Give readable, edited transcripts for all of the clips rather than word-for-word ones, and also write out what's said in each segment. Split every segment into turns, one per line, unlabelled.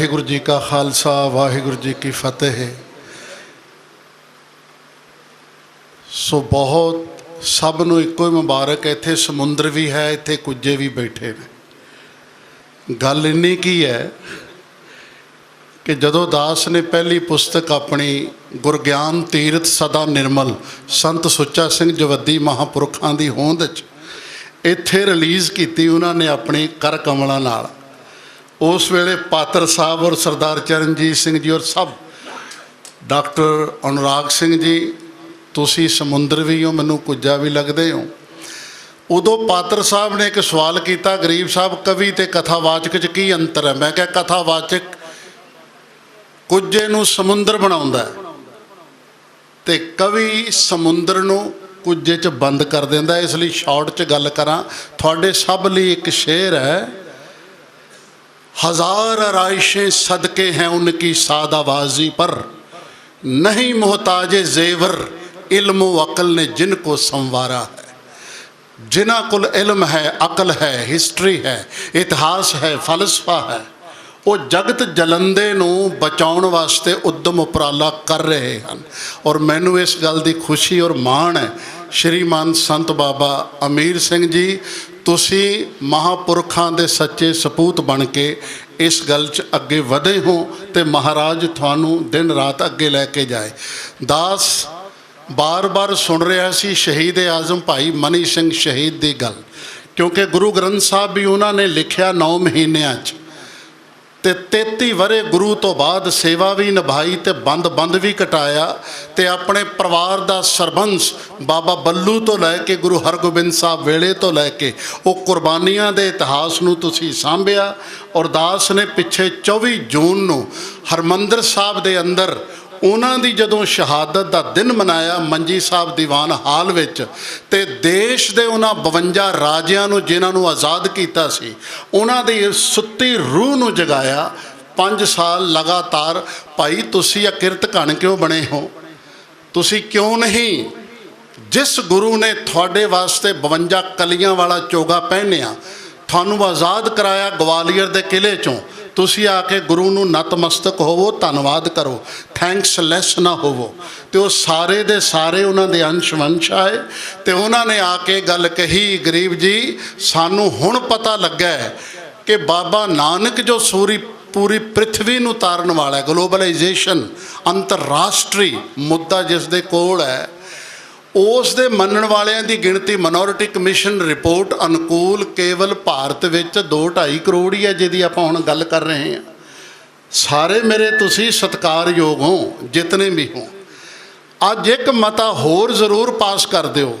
वाहिगुरू जी का खालसा वाहिगुरू जी की फतेह। सो बहुत सब नूं इक्को ही मुबारक। इत्थे समुंदर भी है, इत्थे कुजे भी बैठे ने। गल इन्नी की है कि जदों दास ने पहली पुस्तक अपनी गुरग्यान तीरथ सदा निर्मल संत सुच्चा सिंह जवद्दी महापुरखां दी होंद इत्थे रिलीज़ की, उन्होंने अपनी कर कमलों नाल। उस वेले पात्र साहब और सरदार चरणजीत सिंह जी और सब डॉक्टर अनुराग सिंह जी, तुसी समुंदर भी हो, मैनू कुजा भी लगते हो। उदों पात्र साहब ने एक सवाल किया, गरीब साहब कवि ते कथावाचक च की अंतर है? मैं क्या कथावाचक कुजे नू समुंदर बनाउंदा है ते कवि समुंदर नू कुजे च बंद कर देंदा। इसलिए शॉर्ट च गल करां, तुहाडे सब लई एक शेर है। हजार आराइशें सदके हैं उनकी सादाबाजी पर, नहीं मोहताजे जेवर इल्म व अकल ने जिनको संवारा है। जिन्हां कोल इल्म है, अकल है, हिस्टरी है, इतिहास है, फलसफा है, वो जगत जलंदे नूं बचाउण वास्ते उद्यम उपराला कर रहे हैं। और मैनू इस गल की खुशी और माण है, श्रीमान संत बाबा अमीर सिंह जी, तुसी महापुरखां दे सच्चे सपूत बन के इस गल च अगे वधे हो तो महाराज थानू दिन रात अगे लैके जाए। दास बार बार सुन रहा सी शहीद आजम भाई मनी सिंह शहीद की गल, क्योंकि गुरु ग्रंथ साहब भी उन्होंने लिखिया 9 महीनों ते 33 वरे गुरु तो बाद सेवा भी निभाई ते बंद भी कटाया ते अपने परिवार का सरबंस बाबा बल्लू तो लैके गुरु हरगोबिंद साहब वेले तो लैके वो कुर्बानियां दे इतिहास नूं तुसीं सांभिया। और दास ने पिछे 24 जून नूं हरमंदर साहब दे अंदर उन्हां दी जदों शहादत का दिन मनाया मंजी साहब दीवान हाल विच, ते देश दे उन्हां 52 राजियां नूं जिन्हां नूं आज़ाद कीता सी उन्हां दी सुत्ती रूह नूं जगाया। 5 साल लगातार भाई तुसीं अकिरत घण क्यों बने हो? तुसीं क्यों नहीं जिस गुरु ने थोड़े वास्ते 52 कलियां वाला चोगा पहनिया, थानू आज़ाद कराया ग्वालियर के किले चों, तुसी आके गुरु नूं नतमस्तक होवो, धन्नवाद करो, थैंक्स लैस ना होवो। तो सारे दे सारे उन्होंने अंश वंश आए तो उन्होंने आके गल कही, गरीब जी सानू हुण पता लगा है कि बाबा नानक जो पूरी पृथ्वी नूं तारन वाला है, ग्लोबलाइजेशन अंतरराष्ट्री मुद्दा जिस दे कोल है, उस दे मनण वालियां दी गिणती माइनॉरिटी कमिशन रिपोर्ट अनुकूल केवल भारत विच 2-2.5 करोड़ ही है, जिहदी आपां हुण गल कर रहे हैं। सारे मेरे तुसीं सत्कारयोग हो जितने भी हो। अज एक मता होर जरूर पास कर दिओ,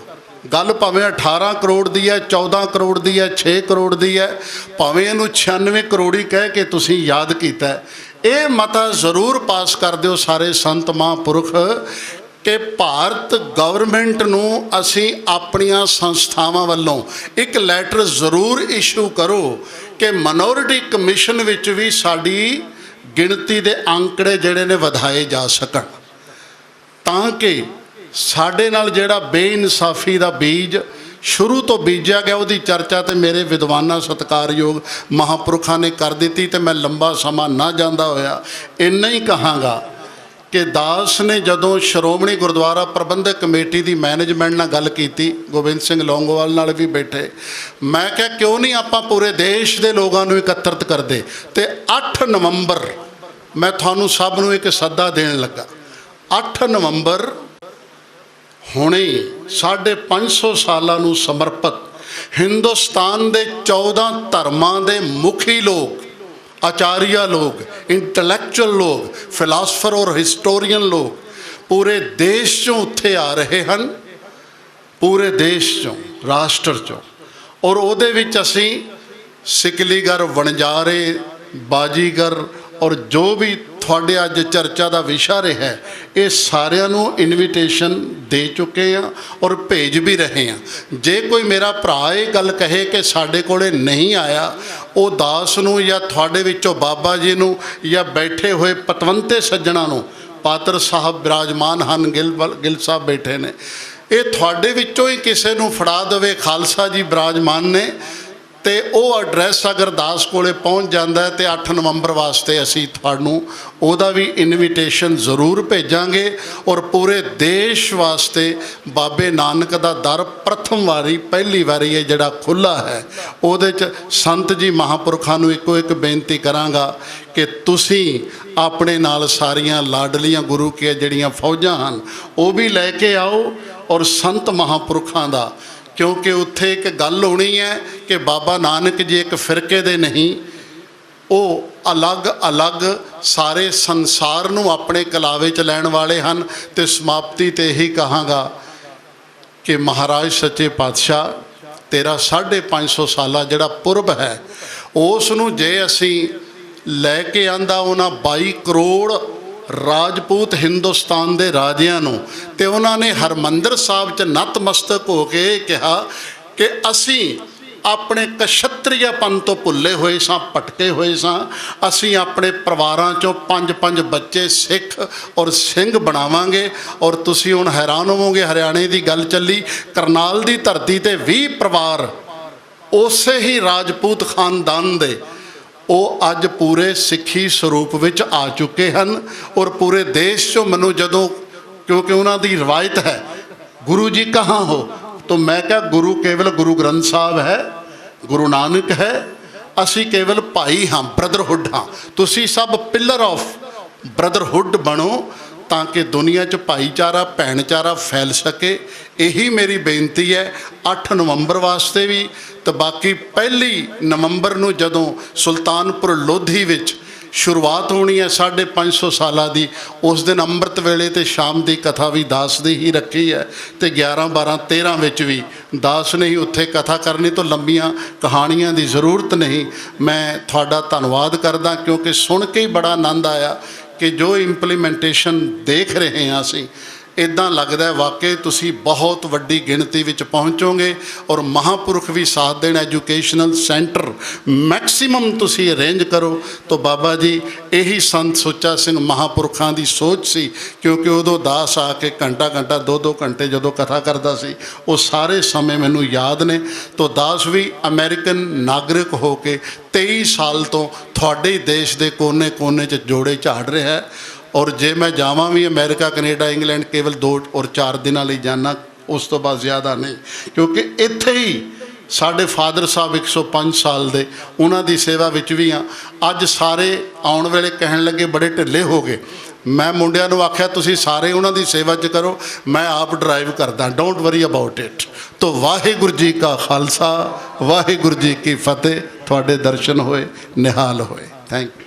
गल भावें 18 करोड़ दी है, 14 करोड़ दी है, 6 करोड़ दी है, भावें इहनूं 96 करोड़ी कह के तुसीं याद कीता है, ये मता जरूर पास कर दिओ सारे संत महापुरख कि भारत गवर्नमेंट नूं असीं अपनियां संस्थावां वल्लों एक लैटर जरूर इशू करो कि माइनॉरिटी कमिशन विच भी साडी गिणती दे आंकड़े जिहड़े ने वधाए जा सकण, तां कि साडे नाल जिहड़ा बेइनसाफी दा बीज शुरू तो बीजा गया, उसकी चर्चा तो मेरे विद्वाना सत्कारयोग महापुरखों ने कर दी। तो मैं लंबा समा ना जांदा होया इन्ना ही कहांगा कि दास ने जदों श्रोमणी गुरुद्वारा प्रबंधक कमेटी की मैनेजमेंट नाल गल की, गोबिंद सिंह लौंगोवाल नाल भी बैठे, मैं क्या क्यों नहीं आपां पूरे देश के लोगों को एकत्रित करते। तो 8 नवंबर मैं थानू सब नूं एक सदा देन लगा। 8 नवंबर हुणे 550 सालां नूं समर्पित हिंदुस्तान के 14 धर्मां दे मुखी लोग, आचार्य लोग, इंटलैक्चुअल लोग, फिलासफर और हिस्टोरीयन लोग पूरे देश चों उत्थे आ रहे हैं, पूरे देश चों, राष्ट्र चों। और उहदे विच असीं सिकलीगर, वणजारे, बाजीगर और जो भी थोड़े अज चर्चा का विषय रहा है, ये सारिਆਂ नूं इनविटेशन दे चुके हैं और भेज भी रहे हैं। जे कोई मेरा भरा ये गल कहे कि साडे कोले नहीं आया, वो दास नूं या थोड़े विचों बाबा जी नूं या बैठे हुए पतवंते सज्जणा नूं, पात्र साहब विराजमान हैं, गिल साहब बैठे ने, ये थोड़े विचों ही किसी नूं फड़ा देवे, खालसा जी विराजमान ने, ਤੇ ਉਹ ਐਡਰੈਸ ਅਗਰ ਦਾਸ ਕੋਲੇ ਪਹੁੰਚ ਜਾਂਦਾ ਹੈ ਤੇ 8 ਨਵੰਬਰ ਵਾਸਤੇ ਅਸੀਂ ਤੁਹਾਨੂੰ ਉਹਦਾ ਵੀ ਇਨਵੀਟੇਸ਼ਨ ਜ਼ਰੂਰ ਭੇਜਾਂਗੇ। ਔਰ ਪੂਰੇ ਦੇਸ਼ ਵਾਸਤੇ ਬਾਬੇ ਨਾਨਕ ਦਾ ਦਰ ਪ੍ਰਥਮ ਵਾਰੀ ਪਹਿਲੀ ਵਾਰੀ ਇਹ ਜਿਹੜਾ ਖੁੱਲ੍ਹਾ ਹੈ, ਉਹਦੇ 'ਚ ਸੰਤ ਜੀ ਮਹਾਂਪੁਰਖਾਂ ਨੂੰ ਇੱਕੋ ਇੱਕ ਬੇਨਤੀ ਕਰਾਂਗਾ ਕਿ ਤੁਸੀਂ ਆਪਣੇ ਨਾਲ ਸਾਰੀਆਂ ਲਾਡਲੀਆਂ ਗੁਰੂ ਕੀ ਜਿਹੜੀਆਂ ਫੌਜਾਂ ਹਨ ਉਹ ਵੀ ਲੈ ਕੇ ਆਓ। ਔਰ ਸੰਤ ਮਹਾਂਪੁਰਖਾਂ ਦਾ, ਕਿਉਂਕਿ ਉੱਥੇ ਇੱਕ ਗੱਲ ਹੋਣੀ ਹੈ ਕਿ ਬਾਬਾ ਨਾਨਕ ਜੀ ਇੱਕ ਫਿਰਕੇ ਦੇ ਨਹੀਂ, ਉਹ ਅਲੱਗ-ਅਲੱਗ ਸਾਰੇ ਸੰਸਾਰ ਨੂੰ ਆਪਣੇ ਕਲਾਵੇ 'ਚ ਲੈਣ ਵਾਲੇ ਹਨ। ਤੇ ਸਮਾਪਤੀ 'ਤੇ ਇਹੀ ਕਹਾਂਗਾ ਕਿ ਮਹਾਰਾਜ ਸੱਚੇ ਪਾਤਸ਼ਾਹ ਤੇਰਾ 550 ਸਾਲਾ ਜਿਹੜਾ ਪੁਰਬ ਹੈ, ਉਸ ਨੂੰ ਜੇ ਅਸੀਂ ਲੈ ਕੇ ਆਂਦਾ ਉਹਨਾਂ 22 ਕਰੋੜ ਰਾਜਪੂਤ ਹਿੰਦੁਸਤਾਨ ਦੇ ਰਾਜਿਆਂ ਨੂੰ, ਤੇ ਉਹਨਾਂ ਨੇ ਹਰਮੰਦਰ ਸਾਹਿਬ 'ਚ ਨਤਮਸਤਕ ਹੋ ਕੇ ਇਹ ਕਿਹਾ ਕਿ ਅਸੀਂ ਆਪਣੇ ਕਸ਼ਤਰੀਆਪਨ ਤੋਂ ਭੁੱਲੇ ਹੋਏ ਸਾਂ, ਭਟਕੇ ਹੋਏ ਸਾਂ, ਅਸੀਂ ਆਪਣੇ ਪਰਿਵਾਰਾਂ 'ਚੋਂ 5-5 ਬੱਚੇ ਸਿੱਖ ਔਰ ਸਿੰਘ ਬਣਾਵਾਂਗੇ। ਔਰ ਤੁਸੀਂ ਹੁਣ ਹੈਰਾਨ ਹੋਵੋਗੇ, ਹਰਿਆਣੇ ਦੀ ਗੱਲ ਚੱਲੀ, ਕਰਨਾਲ ਦੀ ਧਰਤੀ 'ਤੇ 20 ਪਰਿਵਾਰ ਉਸੇ ਹੀ ਰਾਜਪੂਤ ਖਾਨਦਾਨ ਦੇ ਉਹ ਅੱਜ ਪੂਰੇ ਸਿੱਖੀ ਸਰੂਪ ਵਿੱਚ ਆ ਚੁੱਕੇ ਹਨ। ਔਰ ਪੂਰੇ ਦੇਸ਼ 'ਚੋਂ ਮੈਨੂੰ ਜਦੋਂ, ਕਿਉਂਕਿ ਉਹਨਾਂ ਦੀ ਰਵਾਇਤ ਹੈ ਗੁਰੂ ਜੀ ਕਹਾਂ ਹੋ, तो मैं क्या गुरु केवल गुरु ग्रंथ साहब है, गुरु नानक है, असी केवल भाई हाँ, ब्रदरहुड हाँ। तुसी सब पिलर ऑफ ब्रदरहुड बनो ताकि दुनिया च भाईचारा भैनचारा फैल सके। यही मेरी बेनती है 8 नवंबर वास्ते भी, तो बाकी 1 नवंबर नूं जदों सुल्तानपुर लोधी विच शुरुआत होनी है 550 साल की, उस दिन अंमृत वेले तो शाम की कथा भी दास दी ही रखी है। तो 11, 12, 13 विच भी दास ने ही उत्थे कथा करनी, तो लंबियां कहानियां की ज़रूरत नहीं। मैं थोड़ा धन्नवाद करदा क्योंकि सुन के ही बड़ा आनंद आया कि जो इंप्लीमेंटेशन देख रहे हैं असी, इदां लगदा है वाकई तुसी बहुत वड्डी गिणती विच पहुँचोगे। और महापुरुख भी साथ देण, एजुकेशनल सेंटर मैक्सीमम तुसी अरेंज करो। तो बाबा जी यही संत सुच्चा सिंह महापुरुखां दी सोच सी, क्योंकि उदों दास आके घंटा 2-2 घंटे जदों कथा करदा सी, वो सारे समय मैनूं याद ने। तो दास भी अमेरिकन नागरिक हो के 23 साल तो थोड़े देश के कोने कोने च जोड़े झाड़ रहा है। और जे मैं जावां भी अमेरिका, कनेडा, इंग्लैंड केवल 2 और 4 दिनों लिए जाना, उस तो बाद ज़्यादा नहीं, क्योंकि इत्थे ही साढ़े फादर साहब 105 साल दे, उन्हां दी सेवा विच भी हाँ। अज सारे आउण वेले कहण लगे बड़े ढिले हो गए। मैं मुंडियां नूं आख्या तुसीं सारे उन्हां दी सेवा च करो, मैं आप ड्राइव करदा, डोंट वरी अबाउट इट। तो वाहिगुरू जी का खालसा, वाहिगुरू जी की फतेह। तुहाडे दर्शन होए, निहाल होए। Thank you.